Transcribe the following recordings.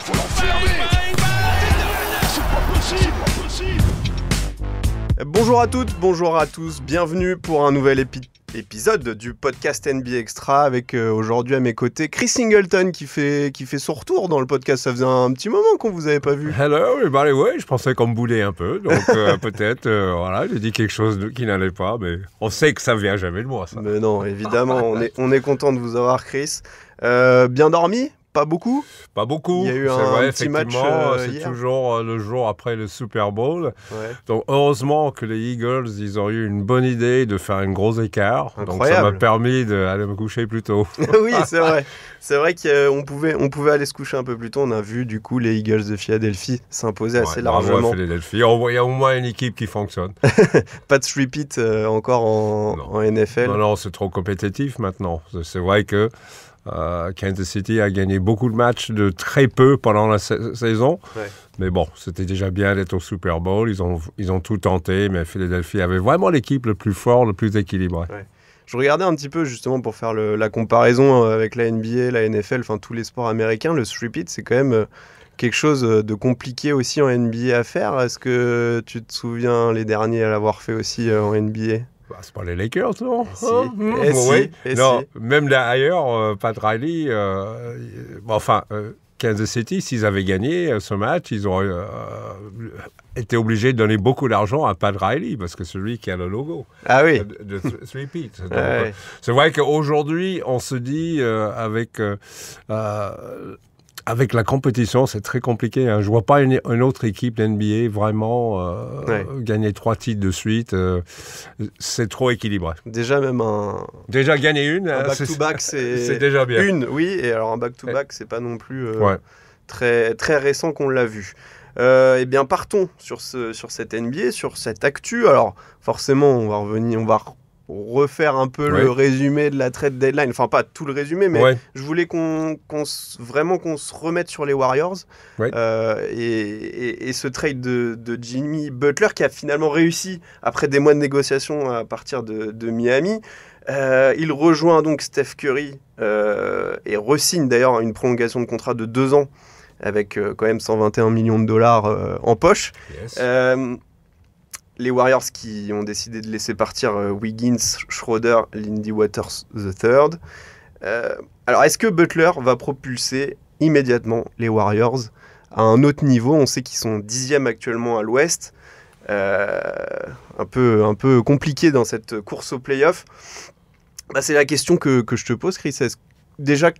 faut l'enfermer. C'est pas possible. Bonjour à toutes, bonjour à tous, bienvenue pour un nouvel épisode du podcast NBA Extra avec aujourd'hui à mes côtés Chris Singleton qui fait son retour dans le podcast. Ça faisait un petit moment qu'on vous avait pas vu. Hello everybody, ouais, je pensais qu'on me boulait un peu, donc peut-être, voilà, j'ai dit quelque chose qui n'allait pas, mais on sait que ça vient jamais de moi, ça. Mais non, évidemment, on est content de vous avoir, Chris. Bien dormi ? Pas beaucoup ? Pas beaucoup. Il y a eu petit match c'est hier. toujours le jour après le Super Bowl. Ouais. Donc heureusement que les Eagles, ils ont eu une bonne idée de faire un gros écart. Incroyable. Donc ça m'a permis d'aller me coucher plus tôt. Oui, c'est vrai. C'est vrai qu'on pouvait aller se coucher un peu plus tôt. On a vu du coup les Eagles de Philadelphie s'imposer assez largement. Bravo à Philadelphie. Il y a au moins une équipe qui fonctionne. Pas de repeat encore en NFL. Non, c'est trop compétitif maintenant. C'est vrai que Kansas City a gagné beaucoup de matchs de très peu pendant la saison. Ouais. Mais bon, c'était déjà bien d'être au Super Bowl. Ils ont tout tenté, mais Philadelphie avait vraiment l'équipe le plus fort, le plus équilibré. Ouais. Je regardais un petit peu justement pour faire la comparaison avec la NBA, la NFL, enfin tous les sports américains. Le three-peat, c'est quand même quelque chose de compliqué aussi en NBA à faire. Est-ce que tu te souviens les derniers à l'avoir fait aussi en NBA ? C'est pas les Lakers, non? Oui. Non, même d'ailleurs, Pat Riley, Kansas City, s'ils avaient gagné ce match, ils auraient été obligés de donner beaucoup d'argent à Pat Riley, parce que c'est celui qui a le logo. Ah oui. De three-peat. Ouais. C'est vrai qu'aujourd'hui, on se dit avec la compétition, c'est très compliqué. Hein. Je ne vois pas une autre équipe d'NBA vraiment gagner 3 titres de suite. C'est trop équilibré. Déjà gagner une. Un back-to-back, c'est déjà bien. Une, oui. Et alors un back-to-back, c'est pas non plus très, très récent qu'on l'a vu. Eh bien, partons sur cette NBA, sur cette actu. Alors, forcément, on va refaire un peu le résumé de la trade deadline. Enfin, pas tout le résumé, mais je voulais qu'on se remette sur les Warriors. Ouais. Et ce trade de Jimmy Butler qui a finalement réussi, après des mois de négociations à partir de Miami. Il rejoint donc Steph Curry et re-signe d'ailleurs une prolongation de contrat de 2 ans avec quand même 121 millions de dollars en poche. Yes. Les Warriors qui ont décidé de laisser partir Wiggins, Schroeder, Lindy Waters III. Alors, est-ce que Butler va propulser immédiatement les Warriors à un autre niveau ? On sait qu'ils sont 10e actuellement à l'Ouest. Un peu compliqué dans cette course au play-off. C'est la question que je te pose, Chris. Déjà,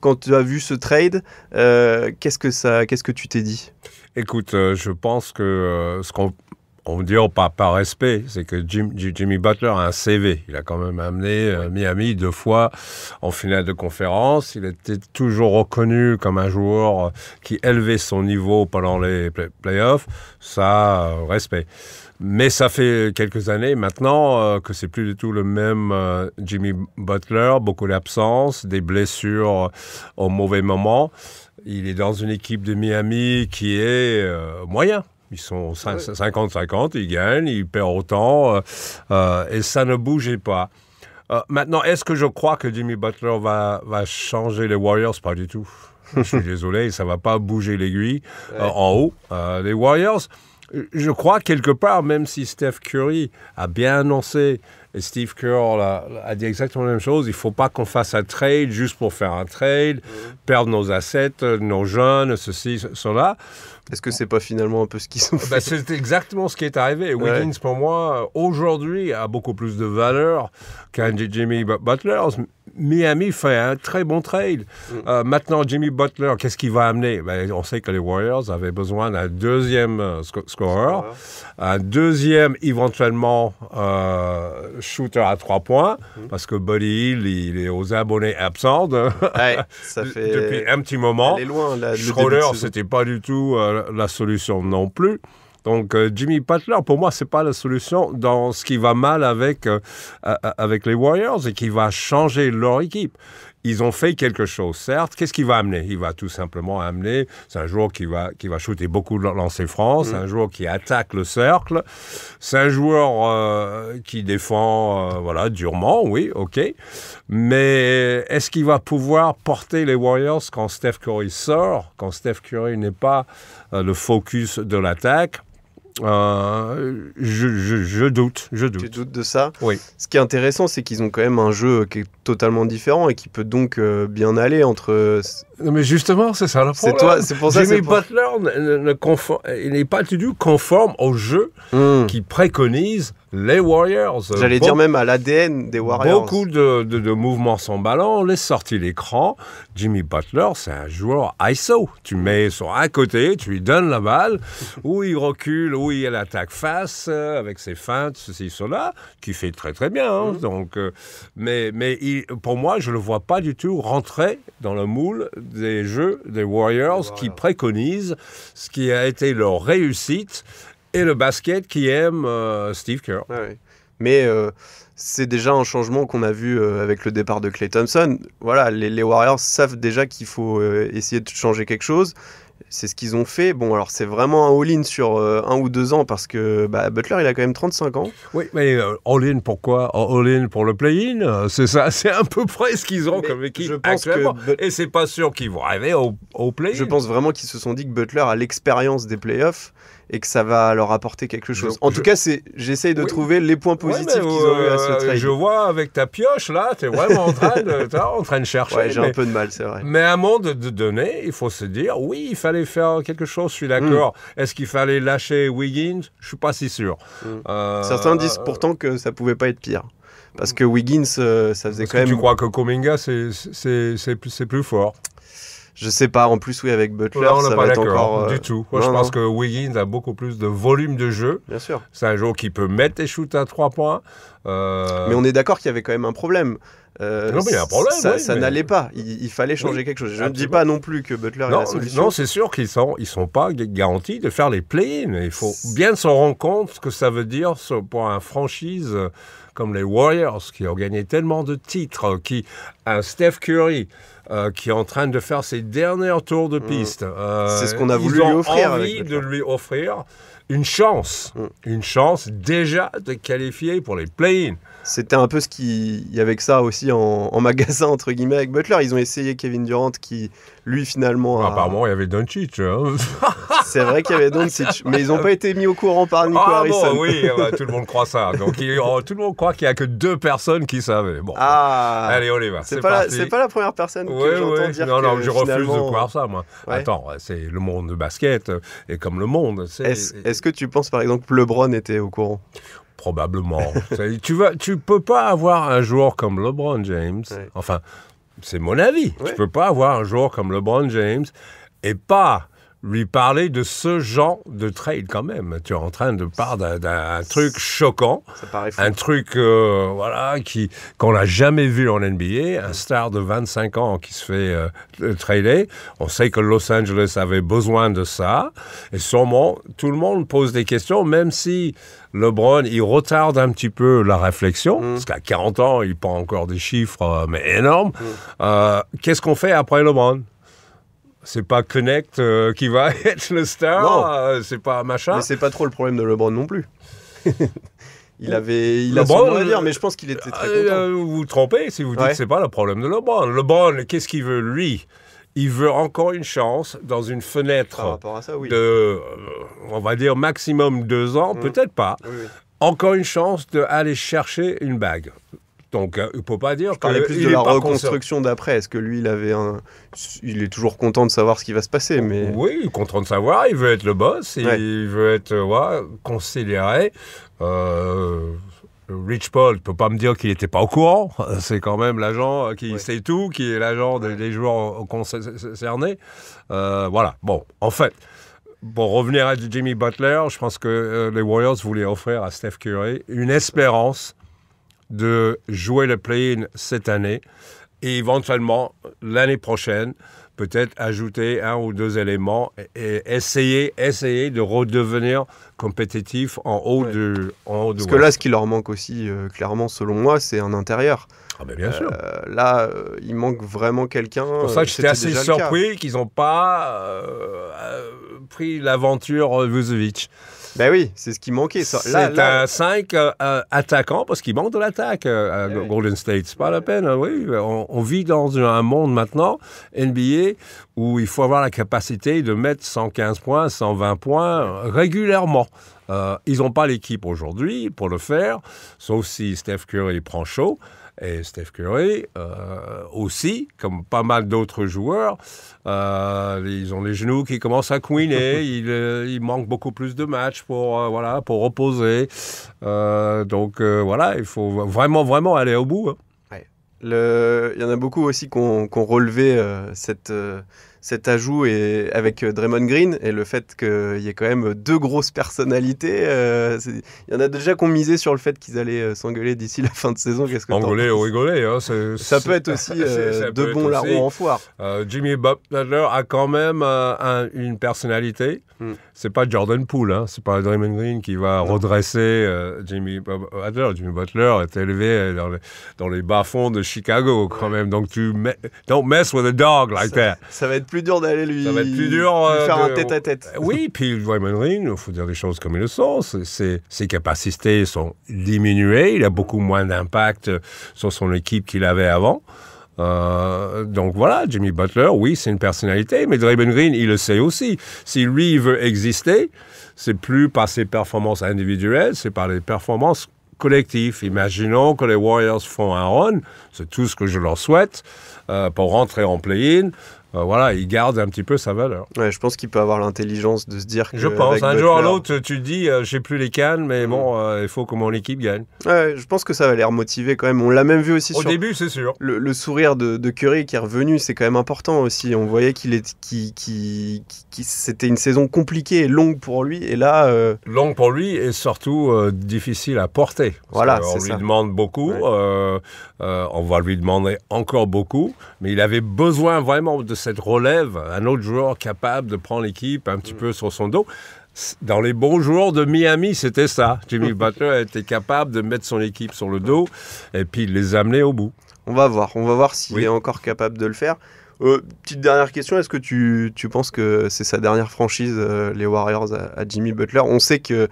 quand tu as vu ce trade, qu'est-ce que tu t'es dit ? Écoute, je pense que ce qu'on veut dire par respect, c'est que Jimmy Butler a un CV. Il a quand même amené Miami 2 fois en finale de conférence. Il était toujours reconnu comme un joueur qui élevait son niveau pendant les playoffs. Ça, respect. Mais ça fait quelques années maintenant que c'est plus du tout le même Jimmy Butler. Beaucoup d'absences, des blessures au mauvais moment. Il est dans une équipe de Miami qui est moyen. Ils sont 50-50, ils gagnent, ils perdent autant, et ça ne bougeait pas. Maintenant, est-ce que je crois que Jimmy Butler va changer les Warriors? Pas du tout. Je suis désolé, ça ne va pas bouger l'aiguille en haut. Les Warriors, je crois quelque part, même si Steph Curry a bien annoncé, et Steve Kerr a dit exactement la même chose, il ne faut pas qu'on fasse un trade juste pour faire un trade, perdre nos assets, nos jeunes, ceci, cela. Est-ce que c'est pas finalement un peu ce qu'ils ont fait ? C'est exactement ce qui est arrivé. Wiggins, pour moi, aujourd'hui, a beaucoup plus de valeur qu'un Jimmy Butler. Miami fait un très bon trade. Maintenant, Jimmy Butler, qu'est-ce qu'il va amener ? On sait que les Warriors avaient besoin d'un deuxième scoreur, un deuxième, éventuellement, shooter à 3 points, parce que Buddy Hield, il est aux abonnés absents ça fait depuis un petit moment. Elle est loin, Schroeder, c'était pas du tout la solution non plus. Donc, Jimmy Butler, pour moi, c'est pas la solution dans ce qui va mal avec les Warriors et qui va changer leur équipe. ils ont fait quelque chose, certes. Qu'est-ce qu'il va amener? Il va tout simplement amener, c'est un joueur qui va shooter beaucoup de lancers francs, c'est un joueur qui attaque le cercle, c'est un joueur qui défend voilà, durement, oui, ok. Mais est-ce qu'il va pouvoir porter les Warriors quand Steph Curry sort, quand Steph Curry n'est pas le focus de l'attaque? Je doute. Tu doutes de ça? Oui. Ce qui est intéressant, c'est qu'ils ont quand même un jeu qui est totalement différent et qui peut donc bien aller entre... Mais justement, c'est ça le problème. C'est pour ça. Jimmy Butler il n'est pas du tout conforme au jeu qui préconise les Warriors. J'allais dire même à l'ADN des Warriors. Beaucoup de mouvements sans ballon, les sorties d'écran. Jimmy Butler, c'est un joueur ISO. Tu mets sur un côté, tu lui donnes la balle, ou il recule, ou il attaque face, avec ses feintes, ceci, cela, qui fait très très bien. Hein. Donc, mais pour moi, je ne le vois pas du tout rentrer dans le moule des jeux des Warriors qui préconisent ce qui a été leur réussite et le basket qui aime Steve Kerr. Ouais. Mais c'est déjà un changement qu'on a vu avec le départ de Klay Thompson. Voilà, les Warriors savent déjà qu'il faut essayer de changer quelque chose. C'est ce qu'ils ont fait. Bon, alors c'est vraiment un all-in sur 1 ou 2 ans parce que Butler, il a quand même 35 ans. Oui, mais all-in pourquoi? All-in pour le play-in? C'est ça, c'est à peu près ce qu'ils ont comme équipe actuellement. Et c'est pas sûr qu'ils vont arriver au play-in. Je pense vraiment qu'ils se sont dit que Butler a l'expérience des playoffs et que ça va leur apporter quelque chose. En tout cas, j'essaye de trouver les points positifs qu'ils ont eu à ce trade. Je vois avec ta pioche, là, tu es vraiment en train de chercher. Ouais, j'ai un peu de mal, c'est vrai. Mais à un moment donné, il faut se dire, oui, il fallait faire quelque chose, je suis d'accord. Est-ce qu'il fallait lâcher Wiggins? Je suis pas si sûr. Certains disent pourtant que ça pouvait pas être pire. Parce que Wiggins, ça faisait quand même... Tu crois que Kuminga, c'est plus fort? Je sais pas, en plus oui avec Butler, là, on ça n'est va pas être encore... du tout. Moi, je pense que Wiggins a beaucoup plus de volume de jeu. Bien sûr. C'est un joueur qui peut mettre des shoots à 3 points. Mais on est d'accord qu'il y avait quand même un problème. Non, mais il y a un problème. Ça n'allait pas. Il fallait changer quelque chose. Je ne dis pas non plus que Butler est la solution. Non, c'est sûr qu'ils sont pas garantis de faire les play-in. Il faut bien se rendre compte ce que ça veut dire pour un franchise comme les Warriors, qui ont gagné tellement de titres, un Steph Curry, qui est en train de faire ses derniers tours de piste. C'est ce qu'on a voulu lui offrir. Ils ont envie de lui offrir une chance déjà de qualifier pour les play-in. C'était un peu ce qu'il y avait que ça aussi en magasin, entre guillemets, avec Butler. Ils ont essayé Kevin Durant qui, lui, finalement... Apparemment, il y avait Doncic. Hein. C'est vrai qu'il y avait Doncic, mais ils n'ont pas été mis au courant par Nico Harrison. Bon, oui, tout le monde croit ça. Donc, tout le monde croit qu'il n'y a que 2 personnes qui savaient. Bon, allez, on y va. C'est pas la première personne que j'entends dire non, que je refuse finalement... de croire ça, moi. Ouais. Attends, c'est le monde de basket, et comme le monde... Est-ce que tu penses, par exemple, que LeBron était au courant? Probablement. Tu peux pas avoir un joueur comme LeBron James, enfin, c'est mon avis, tu peux pas avoir un joueur comme LeBron James et pas lui parler de ce genre de trade quand même. Tu es en train de parler d'un truc choquant, un truc qu'on n'a jamais vu en NBA, un star de 25 ans qui se fait trader. On sait que Los Angeles avait besoin de ça, et sûrement tout le monde pose des questions, même si LeBron, il retarde un petit peu la réflexion, parce qu'à 40 ans, il prend encore des chiffres mais énormes. Qu'est-ce qu'on fait après LeBron? C'est pas Connect qui va être le star, c'est pas machin. Mais c'est pas trop le problème de LeBron non plus. il a son mot à dire, mais je pense qu'il était très content. Vous vous trompez si vous dites que c'est pas le problème de LeBron. LeBron, qu'est-ce qu'il veut, lui? Il veut encore une chance dans une fenêtre par rapport à ça, de, on va dire, maximum 2 ans, peut-être pas. Oui. Encore une chance d'aller chercher une bague. Donc, il ne peut pas dire je parlais plus de la reconstruction d'après. Est-ce que lui, il est toujours content de savoir ce qui va se passer, mais... Oui, il est content de savoir. Il veut être le boss. Il veut être considéré. Rich Paul ne peut pas me dire qu'il n'était pas au courant. C'est quand même l'agent qui sait tout, qui est l'agent des joueurs concernés. Voilà. Bon, en fait, pour revenir à Jimmy Butler, je pense que les Warriors voulaient offrir à Steph Curry une espérance de jouer le play-in cette année et éventuellement l'année prochaine peut-être ajouter 1 ou 2 éléments et essayer de redevenir compétitif en haut de Parce que là, ce qui leur manque aussi, clairement, selon moi, c'est un intérieur. Ah ben bien sûr. Là, il manque vraiment quelqu'un. C'est pour ça que j'étais assez surpris qu'ils n'ont pas pris l'aventure Vucevic. Ben oui, c'est ce qui manquait. C'est un 5 attaquant parce qu'il manque de l'attaque à Golden State. C'est pas la peine. Oui. On vit dans un monde maintenant, NBA, où il faut avoir la capacité de mettre 115 points, 120 points régulièrement. Ils n'ont pas l'équipe aujourd'hui pour le faire, sauf si Steph Curry prend chaud. Et Steph Curry aussi, comme pas mal d'autres joueurs, ils ont les genoux qui commencent à couiner. Il manque beaucoup plus de matchs pour reposer. Donc voilà, il faut vraiment aller au bout. Hein. Ouais. Il y en a beaucoup aussi qui ont relevé cet ajout avec Draymond Green et le fait qu'il y ait quand même 2 grosses personnalités. Il y en a déjà qui ont misé sur le fait qu'ils allaient s'engueuler d'ici la fin de saison. Qu'est-ce que engueuler ou rigoler. Hein, ça peut être aussi de bons larrons en foire. Jimmy Butler a quand même une personnalité. C'est pas Jordan Poole, hein, c'est pas Draymond Green qui va redresser Jimmy Butler. Jimmy Butler est élevé dans les bas-fonds de Chicago quand même. Donc don't mess with a dog like that. Ça va être plus dur d'aller lui faire un tête-à-tête. Oui, puis Draymond Green, il faut dire les choses comme ils le sont. Ses capacités sont diminuées. Il a beaucoup moins d'impact sur son équipe qu'il avait avant. Donc voilà, Jimmy Butler, oui, c'est une personnalité, mais Draymond Green, il le sait aussi. Si lui, il veut exister, c'est plus par ses performances individuelles, c'est par les performances collectives. Imaginons que les Warriors font un run, c'est tout ce que je leur souhaite, pour rentrer en play-in. Voilà, il garde un petit peu sa valeur. Ouais, je pense qu'il peut avoir l'intelligence de se dire que... Je pense, un jour à l'autre, tu dis, j'ai plus les cannes, mais bon, il faut que mon équipe gagne. Ouais, je pense que ça va les remotiver quand même. On l'a même vu aussi au début, c'est sûr. Le sourire de Curry qui est revenu, c'est quand même important aussi. On voyait c'était une saison compliquée et longue pour lui, et là... Longue pour lui et surtout difficile à porter. Voilà, on lui demande beaucoup, on va lui demander encore beaucoup, mais il avait besoin vraiment de cette relève, un autre joueur capable de prendre l'équipe un petit peu sur son dos. Dans les bons joueurs de Miami, c'était ça. Jimmy Butler était capable de mettre son équipe sur le dos et puis de les amener au bout. On va voir s'il est encore capable de le faire. Petite dernière question, est-ce que tu penses que c'est sa dernière franchise, les Warriors, à Jimmy Butler? On sait que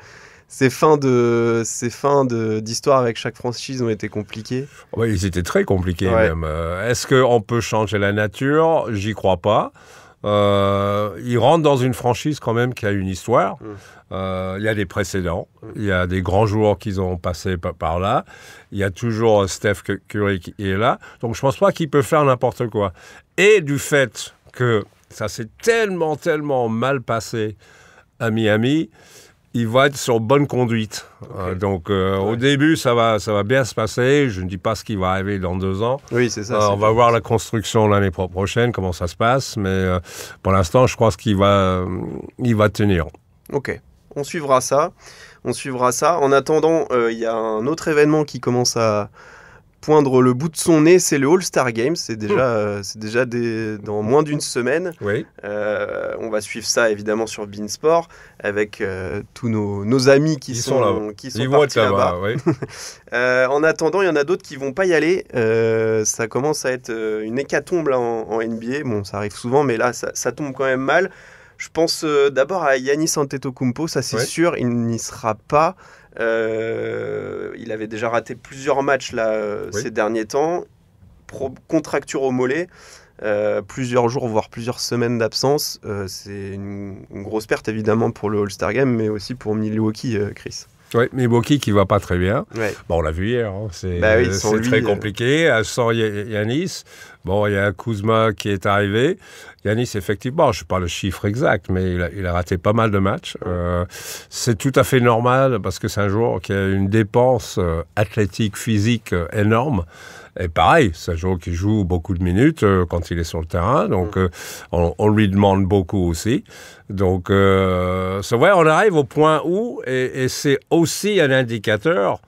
ces fins d'histoire avec chaque franchise ont été compliquées. Oui, ils étaient très compliqués même. Est-ce qu'on peut changer la nature? J'y crois pas. Il rentre dans une franchise quand même qui a une histoire. Il y a des précédents. Il y a des grands joueurs qui ont passé par là. Il y a toujours Steph Curry qui est là. Donc je pense pas qu'il peut faire n'importe quoi. Et du fait que ça s'est tellement mal passé à Miami, il va être sur bonne conduite. Okay. Donc, au début, ça va bien se passer. Je ne dis pas ce qui va arriver dans 2 ans. Oui, c'est ça. On va voir la construction l'année prochaine, comment ça se passe. Mais pour l'instant, je crois qu'il va tenir. Ok, on suivra ça. En attendant, il y a un autre événement qui commence à poindre le bout de son nez, c'est le All-Star Games. C'est déjà dans moins d'une semaine. Oui. On va suivre ça évidemment sur Beansport avec tous nos amis qui sont partis là-bas. Oui. En attendant, il y en a d'autres qui vont pas y aller. Ça commence à être une hécatombe là, en NBA. Bon, ça arrive souvent, mais là, ça tombe quand même mal. Je pense d'abord à Giannis Antetokounmpo, ça c'est sûr, il n'y sera pas. Il avait déjà raté plusieurs matchs là, ces derniers temps. Contracture au mollet, plusieurs jours, voire plusieurs semaines d'absence. C'est une grosse perte évidemment pour le All-Star Game, mais aussi pour Milwaukee, Chris. Oui, Milwaukee qui va pas très bien. Ouais. Bon, on l'a vu hier, hein. C'est lui, très compliqué. Sans Giannis, bon, il y a Kuzma qui est arrivé. Giannis, effectivement, je ne sais pas le chiffre exact, mais il a raté pas mal de matchs. C'est tout à fait normal parce que c'est un joueur qui a une dépense athlétique, physique énorme. Et pareil, c'est un joueur qui joue beaucoup de minutes quand il est sur le terrain, donc on lui demande beaucoup aussi. Donc, c'est vrai, on arrive au point où, et c'est aussi un indicateur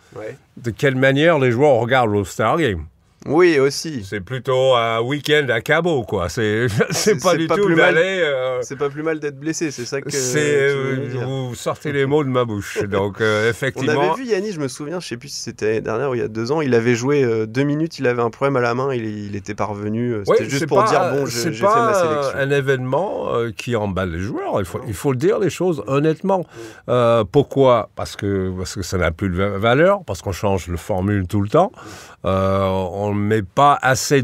de quelle manière les joueurs regardent l'All-Star Game. Oui, aussi. C'est plutôt un week-end à Cabo, quoi. C'est pas du pas tout plus mal. d'aller... C'est pas plus mal d'être blessé, c'est ça que tu c'est veux nous dire. vous sortez les mots de ma bouche. Donc, On effectivement... avait vu Yannis, je me souviens, je sais plus si c'était l'année dernière ou il y a 2 ans, il avait joué 2 minutes, il avait un problème à la main, il était pas revenu. C'était Oui, juste c'est pour pas- dire, bon, c'est j'ai fait ma pas sélection. un événement qui emballe les joueurs. Il faut le dire les choses honnêtement. Pourquoi ? Parce que ça n'a plus de valeur, parce qu'on change de formule tout le temps. On ne met pas assez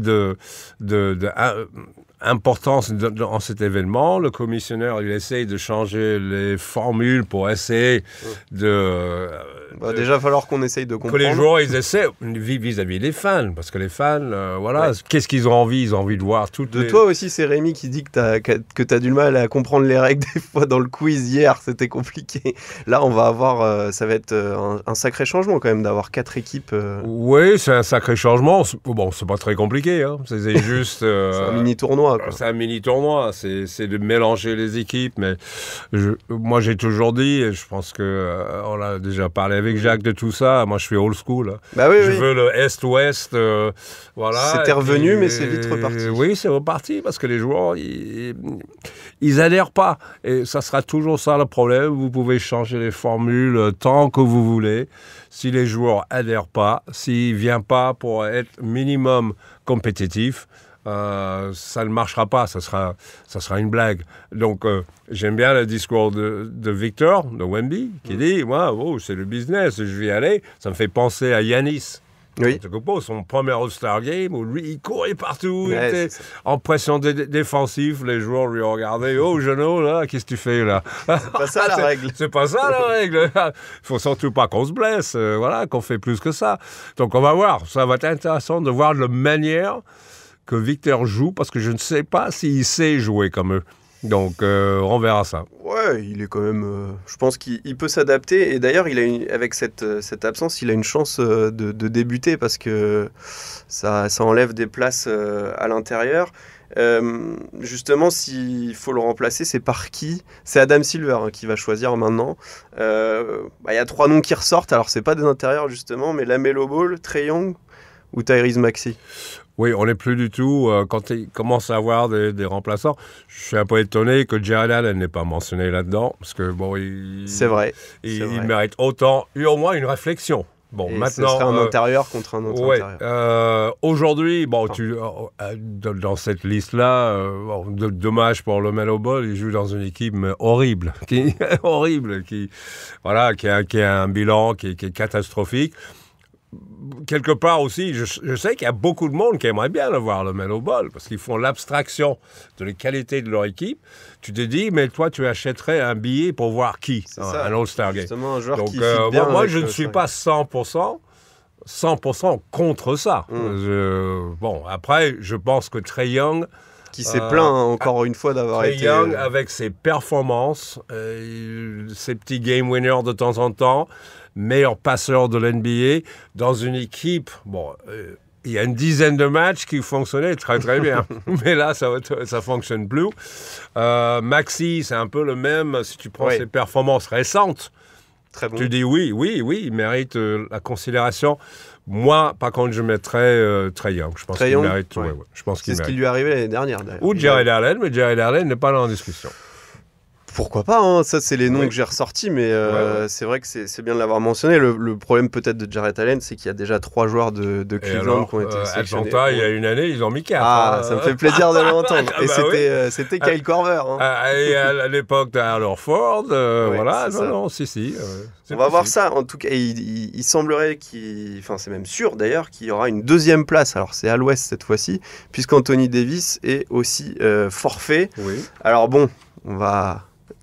d'importance dans cet événement. Le commissionnaire, il essaye de changer les formules pour essayer de... Déjà, il va falloir qu'on essaye de que comprendre. les joueurs, ils essaient vis-à-vis des fans. Parce que les fans, voilà, qu'est-ce qu'ils ont envie ? Ils ont envie de voir toutes De les... toi aussi, c'est Rémi qui dit que t'as du mal à comprendre les règles des fois dans le quiz hier, c'était compliqué. Là, on va avoir, ça va être un sacré changement quand même d'avoir 4 équipes. Oui, c'est un sacré changement. Bon, c'est pas très compliqué. Hein. C'est juste... C'est un mini tournoi. Quoi. C'est un mini tournoi. C'est de mélanger les équipes. Mais moi, j'ai toujours dit, et je pense que on a déjà parlé avec Jacques de tout ça. Moi, je suis old school. Hein. Bah oui, Je oui. veux le Est-Ouest. Voilà. C'était Et revenu, puis, mais c'est vite reparti. Oui, c'est reparti parce que les joueurs, ils adhèrent pas. Et ça sera toujours ça le problème. Vous pouvez changer les formules tant que vous voulez. Si les joueurs adhèrent pas, s'ils viennent pas pour être minimum compétitif, ça ne marchera pas, ça sera une blague. Donc, j'aime bien le discours de Victor, de Wemby, qui dit, moi, c'est le business, je vais y aller. Ça me fait penser à Yanis. Oui. Son premier All-Star Game, où lui, il courait partout, il Ouais, était en pression défensive, les joueurs lui regardaient, oh, Jeannot, là, qu'est-ce que tu fais, là? C'est pas ça la règle. C'est pas ça la règle. Il faut surtout pas qu'on se blesse, voilà, qu'on fait plus que ça. Donc on va voir, ça va être intéressant de voir la manière que Victor joue, parce que je ne sais pas s'il sait jouer comme eux. Donc on verra ça. Ouais, il est quand même. Je pense qu'il peut s'adapter. Et d'ailleurs, avec cette absence, il a une chance de débuter parce que ça enlève des places à l'intérieur. Justement, s'il faut le remplacer, c'est par qui ? C'est Adam Silver qui va choisir maintenant. Il y a 3 noms qui ressortent. Alors, c'est pas des intérieurs justement, mais LaMelo Ball, Trae Young ou Tyrese Maxey. Oui, on n'est plus du tout... quand il commence à avoir des remplaçants, je suis un peu étonné que Jared Allen n'ait pas mentionné là-dedans, parce que, bon, c'est vrai. Il mérite autant, au moins une réflection. Bon, Et maintenant... ce serait un intérieur contre un autre intérieur. Aujourd'hui, bon, dans cette liste-là, dommage pour LaMelo Ball, il joue dans une équipe horrible, qui a un bilan qui est catastrophique. Quelque part aussi, je sais qu'il y a beaucoup de monde qui aimerait bien le voir, LaMelo Ball, parce qu'ils font l'abstraction de la qualité de leur équipe. Tu te dis, mais toi, tu achèterais un billet pour voir qui ? Un All-Star Game. Justement, un joueur Donc, qui fit bien moi, avec je ne suis pas 100% contre ça. Après, je pense que Trae Young... Qui s'est plaint encore une fois d'avoir été... Trae Young, avec ses performances, ses petits game winners de temps en temps, meilleur passeur de l'NBA, dans une équipe, il y a une dizaine de matchs qui fonctionnaient très très bien. Mais là, ça ne fonctionne plus. Maxi, c'est un peu le même, si tu prends ses performances récentes. Très bon. Tu dis oui, il mérite la considération. Moi, par contre, je mettrais Trae Young. Je pense qu'il mérite. Je pense qu'il c'est ce qui lui est arrivé l'année dernière, d'ailleurs. Ou Jared Allen, mais Jared Allen n'est pas là en discussion. Pourquoi pas, hein. Ça c'est les noms que j'ai ressortis, mais c'est vrai que c'est bien de l'avoir mentionné. Le problème peut-être de Jared Allen, c'est qu'il y a déjà 3 joueurs de Cleveland qui ont été sélectionnés. Atlanta, il y a une année, ils ont mis 4. Ça me fait plaisir de l'entendre. Et c'était Kyle Korver. Et à l'époque d'Al Horford, voilà. Non, si. On va voir ça. En tout cas, il semblerait c'est même sûr d'ailleurs, qu'il y aura une 2e place. Alors c'est à l'ouest cette fois-ci, puisqu'Anthony Davis est aussi forfait. Oui. Alors bon,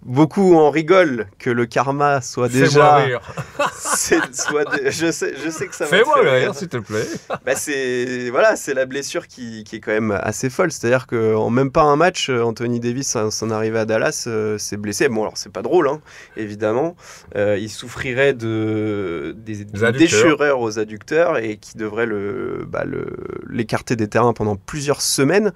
beaucoup en rigolent que le karma soit déjà... Fais-moi rire. Je sais que ça va Fais-moi te faire rire, s'il te plaît. C'est la blessure qui est quand même assez folle. C'est-à-dire qu'en même pas un match, Anthony Davis, son arrivée à Dallas, s'est blessé. Bon, alors c'est pas drôle, hein, évidemment. Il souffrirait des déchirures aux adducteurs et qui devrait l'écarter des terrains pendant plusieurs semaines.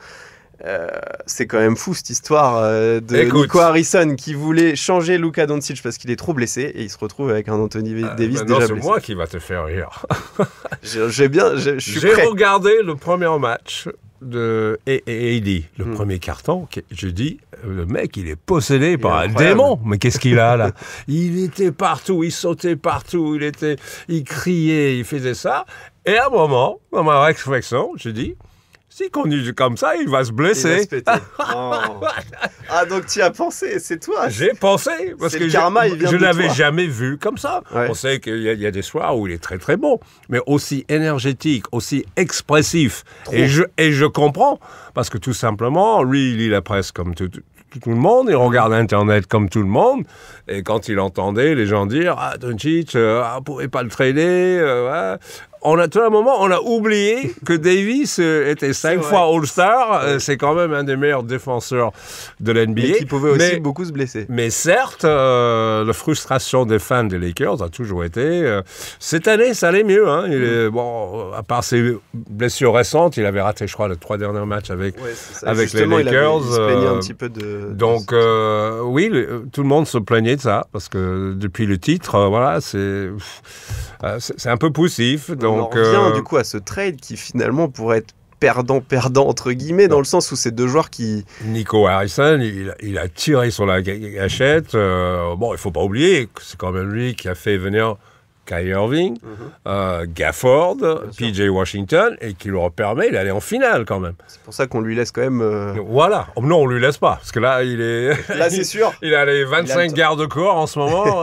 C'est quand même fou cette histoire de Écoute. Nico Harrison qui voulait changer Luka Doncic parce qu'il est trop blessé et il se retrouve avec un Anthony Davis Non, déjà c'est blessé. moi qui va te faire rire. Je suis J'ai prêt. regardé le premier match de AD, le premier carton. Je dis, le mec, il est possédé par un incroyable. démon. Mais qu'est-ce qu'il a là? Il était partout, il sautait partout, il criait, il faisait ça. Et à un moment, dans ma réflexion, je dis, s'il continue comme ça, il va se Il va blesser. se péter. Oh. Ah, donc tu y as pensé, c'est toi. J'ai pensé, parce C'est que le karma, il vient je de l'avais toi. jamais vu comme ça. Ouais. On sait qu'il y a des soirs où il est très très bon, mais aussi énergétique, aussi expressif. Et je comprends, parce que tout simplement, lui, il lit la presse comme tout le monde, il regarde Internet comme tout le monde, et quand il entendait les gens dire « Ah, Doncic, on pouvait pas le trader ouais. », tout à un moment, on a oublié que Davis était 5 vrai. fois All-Star. C'est quand même un des meilleurs défenseurs de l'NBA. Mais qui pouvait aussi beaucoup se blesser. Mais certes, la frustration des fans des Lakers a toujours été... cette année, ça allait mieux. Hein. Bon, à part ses blessures récentes, il avait raté, je crois, les 3 derniers matchs avec les Justement, Lakers. Il se plaignait un petit peu de... Donc, oui, tout le monde se plaignait de ça, parce que depuis le titre, voilà, c'est un peu poussif. On en Donc, revient du coup à ce trade qui finalement pourrait être perdant-perdant entre guillemets, dans le sens où c'est deux joueurs qui... Nico Harrison, il a tiré sur la gâchette. Bon, il ne faut pas oublier que c'est quand même lui qui a fait venir Kyrie Irving, Gafford, PJ Washington, et qui leur permet d'aller en finale quand même. C'est pour ça qu'on lui laisse quand même... Voilà. Oh, non, on lui laisse pas, parce que là, il est... Là, c'est sûr. Il a les 25 garde-corps en ce moment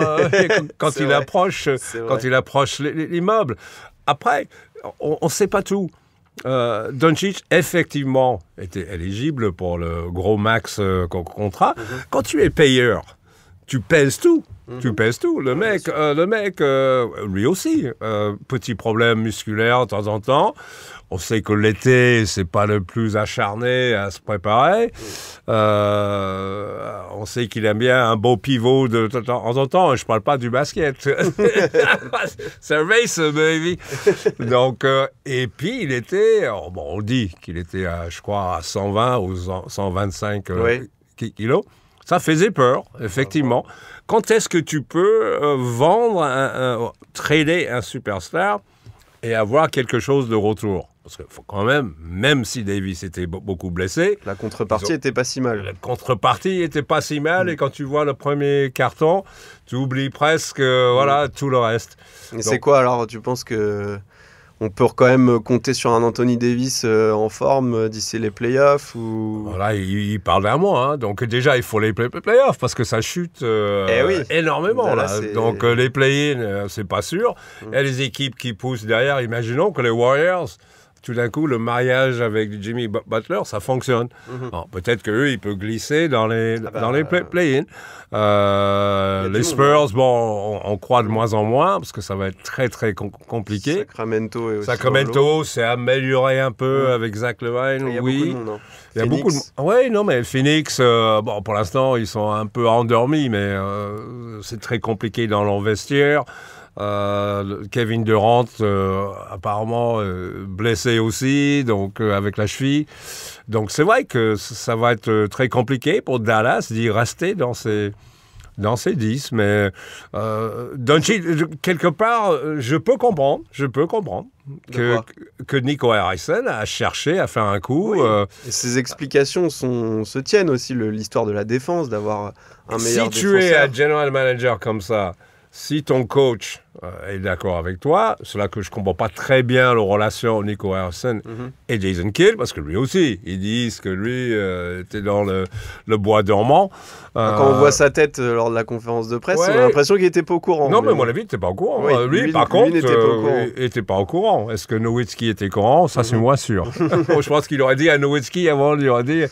quand C'est il vrai. approche, il approche l'immeuble. Après, on ne sait pas tout. Doncic, effectivement, était éligible pour le gros max contrat. Quand tu es payeur, tu pèses tout. Tu pèses tout. Le mec, lui aussi, petit problème musculaire de temps en temps. On sait que l'été, c'est pas le plus acharné à se préparer. On sait qu'il aime bien un beau pivot de temps en temps. Je parle pas du basket. C'est un race, baby. Donc, et puis, il était... bon, on dit qu'il était, je crois, à 120 ou 125 kilos. Ça faisait peur, effectivement. Quand est-ce que tu peux vendre, trader un superstar et avoir quelque chose de retour? Parce qu'il faut quand même si Davis était beaucoup blessé... La contrepartie était pas si mal. La contrepartie était pas si mal, et quand tu vois le premier carton, tu oublies presque voilà, tout le reste. Et c'est quoi alors? Tu penses que on peut quand même compter sur un Anthony Davis en forme d'ici les playoffs ou... Voilà, il parle d'un mois, hein. Donc déjà il faut les playoffs parce que ça chute énormément. Là. Donc les play-in, c'est pas sûr. Il y a les équipes qui poussent derrière. Imaginons que les Warriors, tout d'un coup, le mariage avec Jimmy Butler, ça fonctionne. Alors, peut-être qu'eux, ils peuvent glisser dans les play-in. Les Spurs, bon, on croit de moins en moins, parce que ça va être très, très compliqué. Sacramento est aussi Sacramento s'est amélioré un peu avec Zach LaVine, il y a oui. beaucoup de monde, hein. Il y a beaucoup de... Oui, non, mais Phoenix, bon, pour l'instant, ils sont un peu endormis, mais c'est très compliqué dans leur vestiaire. Kevin Durant, apparemment blessé aussi, donc avec la cheville. Donc c'est vrai que ça va être très compliqué pour Dallas d'y rester dans ces 10. Mais Doncic, quelque part, je peux comprendre que Nico Harrison a cherché à faire un coup. Et ses explications se tiennent aussi, l'histoire de la défense, d'avoir un meilleur défenseur. Si tu es un general manager comme ça, si ton coach est d'accord avec toi, c'est là que je ne comprends pas très bien la relation Nico Harrison et Jason Kidd, parce que lui aussi, ils disent que lui était dans le bois dormant. Quand on voit sa tête lors de la conférence de presse, on a l'impression qu'il n'était pas au courant. Non, mais à mon avis, il n'était pas au courant. Oui, lui, par contre, il n'était pas au courant. Est-ce que Nowitzki était au courant? Ça, c'est moins sûr. Je pense qu'il aurait dit à Nowitzki avant, il aurait dit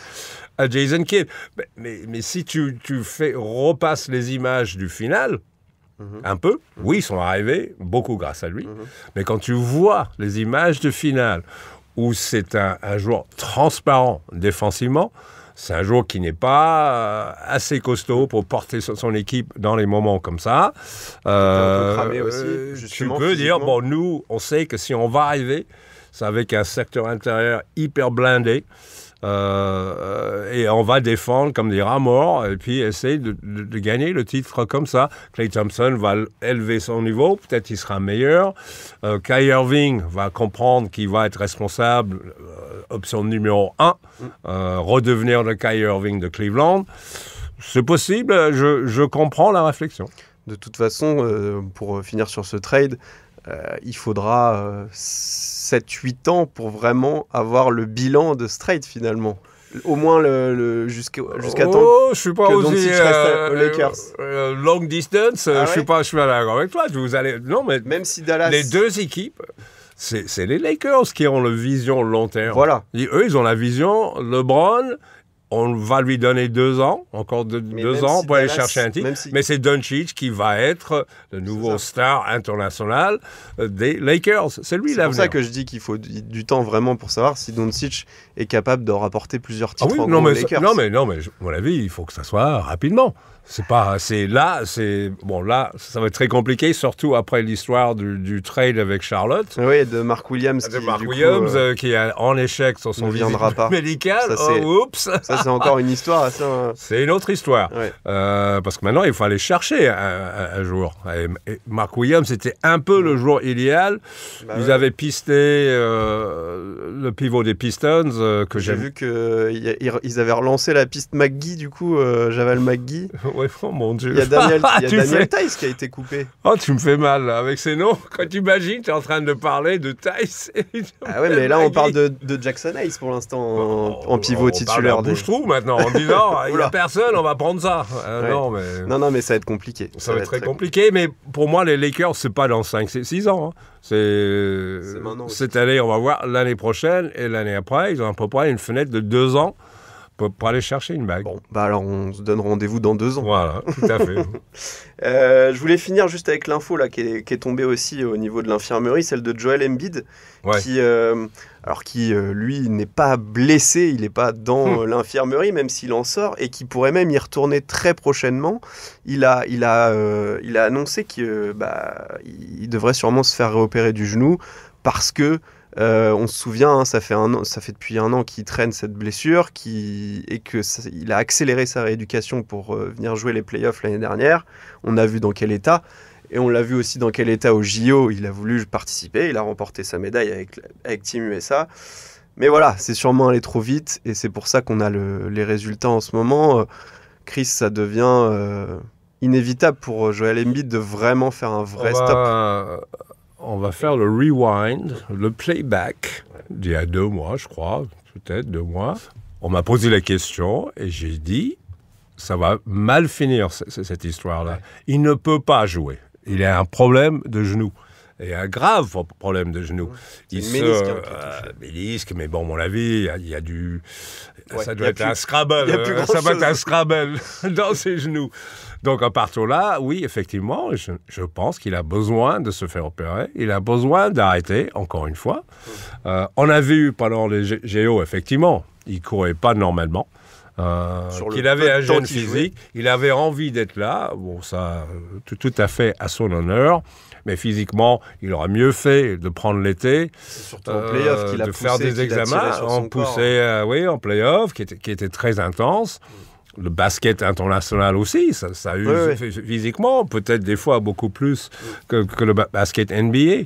à Jason Kidd. Mais si tu repasses les images du final, un peu. Oui, ils sont arrivés, beaucoup grâce à lui. Mais quand tu vois les images de finale où c'est un joueur transparent défensivement, c'est un joueur qui n'est pas assez costaud pour porter son équipe dans les moments comme ça. Un peu cramé aussi, tu peux dire, bon, nous, on sait que si on va arriver, c'est avec un secteur intérieur hyper blindé. et on va défendre comme des rats morts et puis essayer de gagner le titre comme ça. Klay Thompson va élever son niveau, peut-être il sera meilleur. Kyrie Irving va comprendre qu'il va être responsable, option numéro 1, redevenir le Kyrie Irving de Cleveland. C'est possible, je comprends la réflexion. De toute façon, pour finir sur ce trade, il faudra 7-8 ans pour vraiment avoir le bilan de ce trade finalement. Au moins jusqu'à temps je suis pas que aussi Doncic reste aux Lakers. Long distance, Ah je suis ouais pas d'accord avec toi. Non, mais Même si Dallas... les deux équipes, c'est les Lakers qui ont la vision long terme. Voilà. Eux, ils ont la vision. LeBron, on va lui donner 2 ans, encore deux ans pour aller chercher un titre. Mais c'est Doncic qui va être le nouveau star international des Lakers. C'est lui l'avenir. C'est pour ça que je dis qu'il faut du temps vraiment pour savoir si Doncic est capable de rapporter plusieurs titres aux Lakers. Non, mais, à mon avis, il faut que ça soit rapidement. Là, ça va être très compliqué, surtout après l'histoire du trade avec Charlotte. Oui, de Mark Williams. Qui est en échec sur son visite médicale. Oups. Ça, c'est encore une histoire. C'est une autre histoire. Ouais. Parce que maintenant, il faut aller chercher un jour. Et Mark Williams, c'était un peu le joueur idéal. Ils avaient pisté le pivot des Pistons. J'ai vu qu'ils avaient relancé la piste McGee, du coup, Javal McGee. Ouais, oh mon Dieu. Il y a Daniel Tice qui a été coupé. Oh, tu me fais mal là, avec ces noms. Quand tu imagines, tu es en train de parler de Tice. Ah ouais, mais là, on parle de Jackson Hayes pour l'instant en pivot titulaire. On bouge-trou maintenant en disant il n'y a personne, on va prendre ça. Ouais. Non, mais ça va être compliqué. Ça va être très compliqué, mais pour moi, les Lakers, c'est pas dans 5-6 ans. Hein. C'est cette année, on va voir. L'année prochaine et l'année après, ils ont à peu près une fenêtre de 2 ans. Pour aller chercher une bague. Bon, alors on se donne rendez-vous dans 2 ans. Voilà, tout à fait. Je voulais finir juste avec l'info là, qui est tombée aussi au niveau de l'infirmerie, celle de Joel Embiid, qui lui n'est pas blessé, il n'est pas dans l'infirmerie, même s'il en sort, et qui pourrait même y retourner très prochainement. Il a annoncé qu'il devrait sûrement se faire réopérer du genou, parce que on se souvient, ça fait depuis 1 an qu'il traîne cette blessure et qu'il a accéléré sa rééducation pour venir jouer les playoffs l'année dernière. On a vu dans quel état, et on l'a vu aussi dans quel état au JO. Il a voulu participer, il a remporté sa médaille avec Team USA. Mais voilà, c'est sûrement allé trop vite, et c'est pour ça qu'on a les résultats en ce moment. Chris, ça devient inévitable pour Joel Embiid de vraiment faire un vrai stop. On va faire le rewind, le playback d'il y a 2 mois, je crois, peut-être 2 mois. On m'a posé la question et j'ai dit, ça va mal finir cette histoire-là. Ouais. Il ne peut pas jouer. Il a un problème de genou. Et un grave problème de genou. Ménisque, mais bon, à mon avis, il y a du... ça doit être un Scrabble. Ça va être un Scrabble dans ses genoux. Donc, à partir de là, oui, effectivement, je pense qu'il a besoin de se faire opérer. Il a besoin d'arrêter, encore une fois. On a vu pendant les JO, effectivement, il ne courait pas normalement. Qu'il avait un jeune physique. Il avait envie d'être là. Bon, ça, tout à fait à son honneur. Mais physiquement, il aurait mieux fait de prendre l'été. C'est surtout en play-off qu'il a poussé, faire des examens. En play-off, qui était très intense. Le basket international aussi, ça use physiquement, peut-être des fois beaucoup plus que le basket NBA.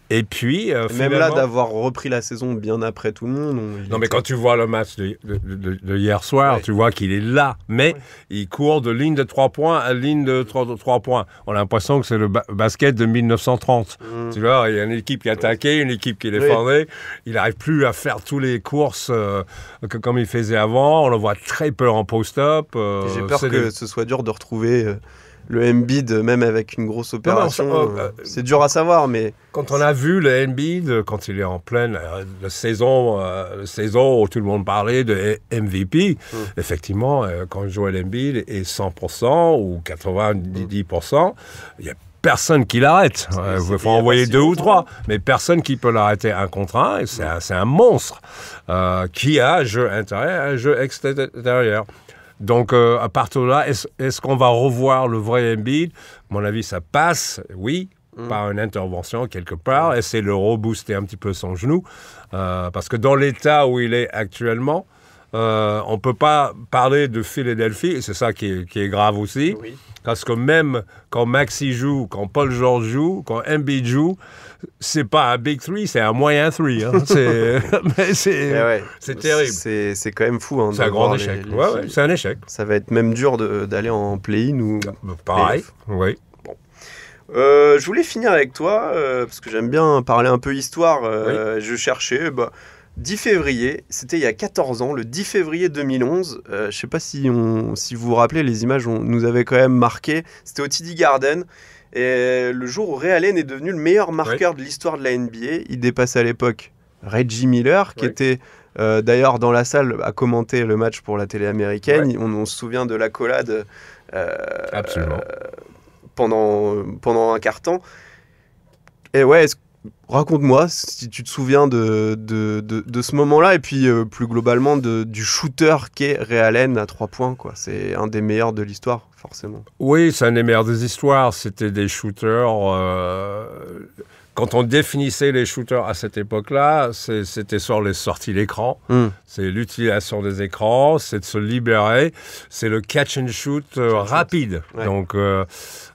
Et puis, même là, d'avoir repris la saison bien après tout le monde. Mais quand tu vois le match de hier soir, tu vois qu'il est là, mais il court de ligne de 3 points à ligne de 3 points. On a l'impression que c'est le basket de 1930. Tu vois, il y a une équipe qui attaquait, une équipe qui défendait. Il n'arrive plus à faire toutes les courses comme il faisait avant. On le voit très peu en post-up. J'ai peur que ce soit dur de retrouver... le Embiid, même avec une grosse opération, c'est dur à savoir, mais... Quand on a vu le Embiid, quand il est en pleine saison où tout le monde parlait de MVP, effectivement, quand Joel Embiid est 100% ou 90%, il n'y a personne qui l'arrête. Il faut envoyer 2 ou 3, mais personne qui peut l'arrêter 1 contre 1, et c'est un monstre qui a un jeu intérieur, un jeu extérieur. Donc, à partir de là, est-ce qu'on va revoir le vrai Embiid? À mon avis, ça passe, oui, par une intervention quelque part. Essayer de rebooster un petit peu son genou. Parce que dans l'état où il est actuellement, on ne peut pas parler de Philadelphie, et c'est ça qui est grave aussi, Oui. parce que même quand Maxey joue, quand Paul George joue, quand Embiid joue, c'est pas un big three, c'est un moyen three. Hein. Mais c'est terrible. C'est quand même fou. Hein, C'est un grand échec. Ouais, c'est un échec. Ça va être même dur d'aller en play-in ou... Pareil, oui. Je voulais finir avec toi, parce que j'aime bien parler un peu histoire. Je cherchais... 10 février, c'était il y a 14 ans, le 10 février 2011. Je ne sais pas si vous vous rappelez, les images nous avaient quand même marqué. C'était au TD Garden. Et le jour où Ray Allen est devenu le meilleur marqueur de l'histoire de la NBA, il dépassait à l'époque Reggie Miller, qui était d'ailleurs dans la salle à commenter le match pour la télé américaine. On se souvient de l'accolade Absolument. Pendant un quart-temps. Et raconte-moi si tu te souviens de ce moment-là et puis plus globalement du shooter qu'est Ray Allen à 3 points. Quoi. C'est un des meilleurs de l'histoire, forcément. Oui, c'est un des meilleurs des histoires. C'était des shooters... Quand on définissait les shooters à cette époque-là, c'était sur les sorties d'écran. C'est l'utilisation des écrans, c'est de se libérer, c'est le catch and shoot rapide. Ouais. Donc,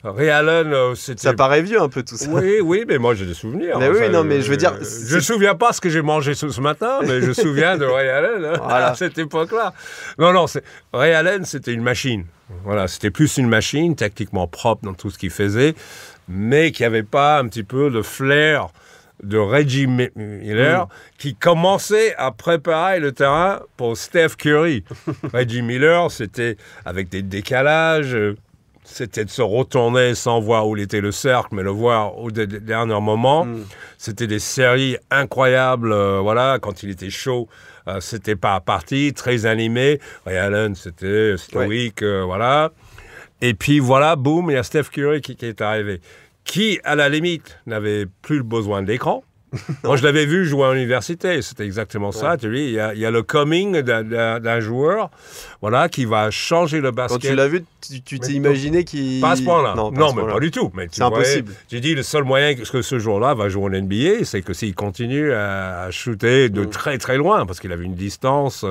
Ray Allen, c'était... Ça paraît vieux un peu tout ça. Oui, mais moi j'ai des souvenirs. Mais oui, non, mais je veux dire... Je ne me souviens pas ce que j'ai mangé ce matin, mais je me souviens de Ray Allen à cette époque-là. Non, Ray Allen, c'était une machine. Voilà, c'était plus une machine, techniquement propre dans tout ce qu'il faisait, mais qui n'avait pas un petit peu le flair de Reggie Miller, qui commençait à préparer le terrain pour Steph Curry. Reggie Miller, c'était avec des décalages, c'était de se retourner sans voir où était le cercle, mais le voir au dernier moment. C'était des séries incroyables, quand il était chaud. C'était pas parti, très animé. Ray Allen, c'était stoïque, voilà. Et puis voilà, boum, il y a Steph Curry qui est arrivé. Qui, à la limite, n'avait plus besoin d'écran. Moi, je l'avais vu jouer à l'université. C'était exactement ça. Tu dis, il y a le coming d'un joueur, qui va changer le basket. Quand tu l'as vu, tu t'es imaginé qu'il... Pas à ce point-là. Non, mais pas du tout. C'est impossible. J'ai dit, le seul moyen que ce jour-là va jouer en NBA, c'est que s'il continue à shooter de très, très loin, parce qu'il avait une distance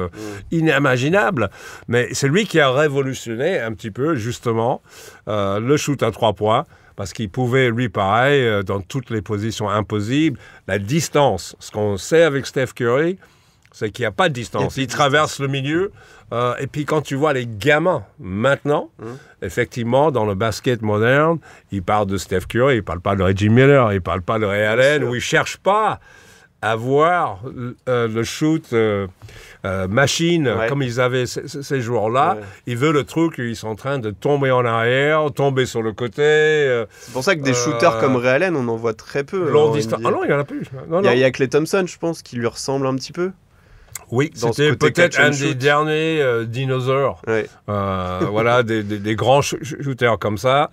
inimaginable. Mais c'est lui qui a révolutionné un petit peu, justement, le shoot à 3 points. Parce qu'il pouvait, lui, pareil, dans toutes les positions impossibles, la distance. Ce qu'on sait avec Steph Curry, c'est qu'il n'y a pas de distance. Il traverse le milieu. Et puis, quand tu vois les gamins, maintenant, effectivement, dans le basket moderne, ils parlent de Steph Curry, ils ne parlent pas de Reggie Miller, ils ne parlent pas de Ray Allen, où ils ne cherchent pas à voir le shoot machine, comme ils avaient ces joueurs-là. Ils veulent le truc, ils sont en train de tomber en arrière, tomber sur le côté. C'est pour ça que des shooters comme Ray Allen, on en voit très peu. Long distance. Ah non, il n'y en a plus. Il y a Klay Thompson, je pense, qui lui ressemble un petit peu. Oui, c'était peut-être un des derniers dinosaures. Des grands shooters comme ça.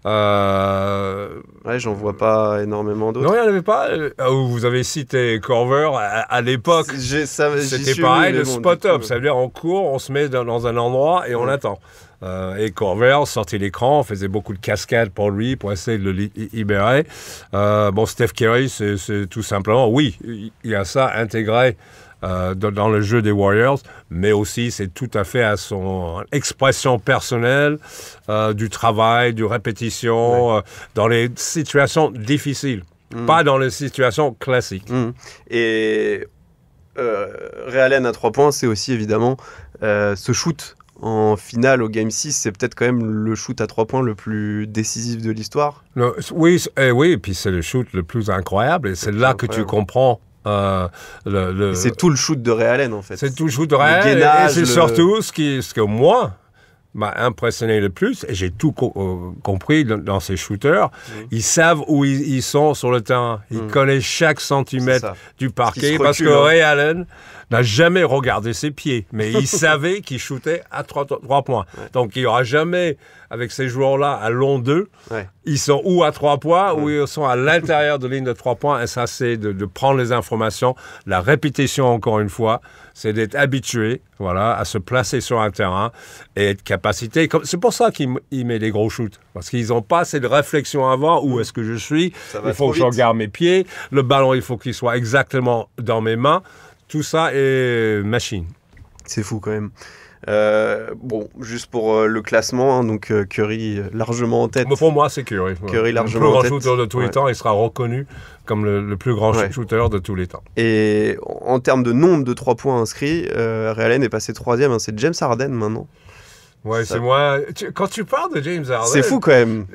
J'en vois pas énormément d'autres. Non, il n'y en avait pas. Vous avez cité Korver à l'époque. C'était pareil, le spot-up. Ça veut dire on court, on se met dans un endroit et on attend. Et Korver sortait l'écran, faisait beaucoup de cascades pour lui, pour essayer de le libérer. Steph Curry, c'est tout simplement, oui, il y a ça intégré dans le jeu des Warriors, mais aussi c'est tout à fait à son expression personnelle, du travail, du répétition, dans les situations difficiles, pas dans les situations classiques. Et Ray Allen à 3 points, c'est aussi évidemment ce shoot en finale au Game 6, c'est peut-être quand même le shoot à 3 points le plus décisif de l'histoire. Oui, et puis c'est le shoot le plus incroyable, et c'est là que tu comprends. C'est tout le shoot de Ray Allen en fait. C'est tout le shoot de Ray Allen, et c'est surtout ce que moi m'a impressionné le plus, et j'ai tout compris dans ces shooters. Ils savent où ils sont sur le terrain. Ils connaissent chaque centimètre du parquet, parce que Ray Allen n'a jamais regardé ses pieds, mais il savait qu'il shootait à 3 points. Donc il n'y aura jamais, avec ces joueurs-là, à long 2, ils sont ou à 3 points, ou ils sont à l'intérieur de ligne de 3 points, et ça c'est de prendre les informations, la répétition encore une fois, c'est d'être habitué, à se placer sur un terrain et être capacité. C'est pour ça qu'il met des gros shoots, parce qu'ils n'ont pas assez de réflexion avant, où est-ce que je suis, il faut que je regarde mes pieds, le ballon il faut qu'il soit exactement dans mes mains. Tout ça est machine. C'est fou quand même. Bon, juste pour le classement, hein, donc Curry largement en tête. Mais pour moi, c'est Curry. Curry le largement plus grand en tête. shooter de tous les Ouais. temps, il sera reconnu comme le plus grand Ouais. shooter de tous les temps. Et en termes de nombre de 3 points inscrits, Ray Allen est passé 3e. Hein, c'est James Harden maintenant. Ouais, Ça- c'est moi. Quand tu parles de James Harden, C'est fou quand même.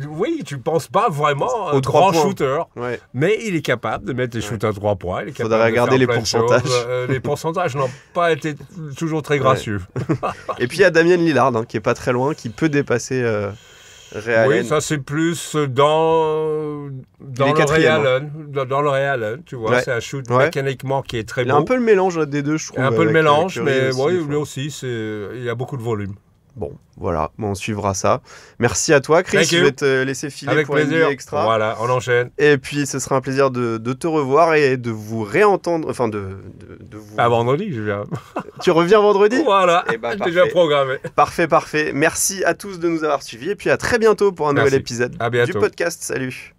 Oui, tu penses pas vraiment à Aux un 3 grand points. shooter, Ouais. mais il est capable de mettre des shoots à 3 points. Il est Faudrait capable de regarder faire les plein de pourcentages. choses. Les pourcentages n'ont pas été toujours très gracieux. Et puis il y a Damian Lillard hein, qui est pas très loin, qui peut dépasser Ray Allen. Oui, ça c'est plus dans est le Ray quatrième, hein. Allen, dans le Ray Allen, tu vois, Ouais. c'est un shoot Ouais. mécaniquement qui est très Il a beau. un peu le mélange des deux, je trouve. Un peu le avec, mélange, Curry mais aussi, oui, enfin. lui aussi, il y a beaucoup de volume. Bon, voilà, bon, on suivra ça. Merci à toi, Chris. Thank Je you. vais te laisser filer Avec pour plaisir. NBA Extra. Voilà, on enchaîne. Et puis, ce sera un plaisir de te revoir et de vous réentendre. Enfin, de vous. À vendredi, je viens. Tu reviens vendredi Voilà, Eh ben, déjà parfait. programmé. Parfait, parfait. Merci à tous de nous avoir suivis. Et puis, à très bientôt pour un nouvel Merci. épisode À bientôt. du podcast. Salut.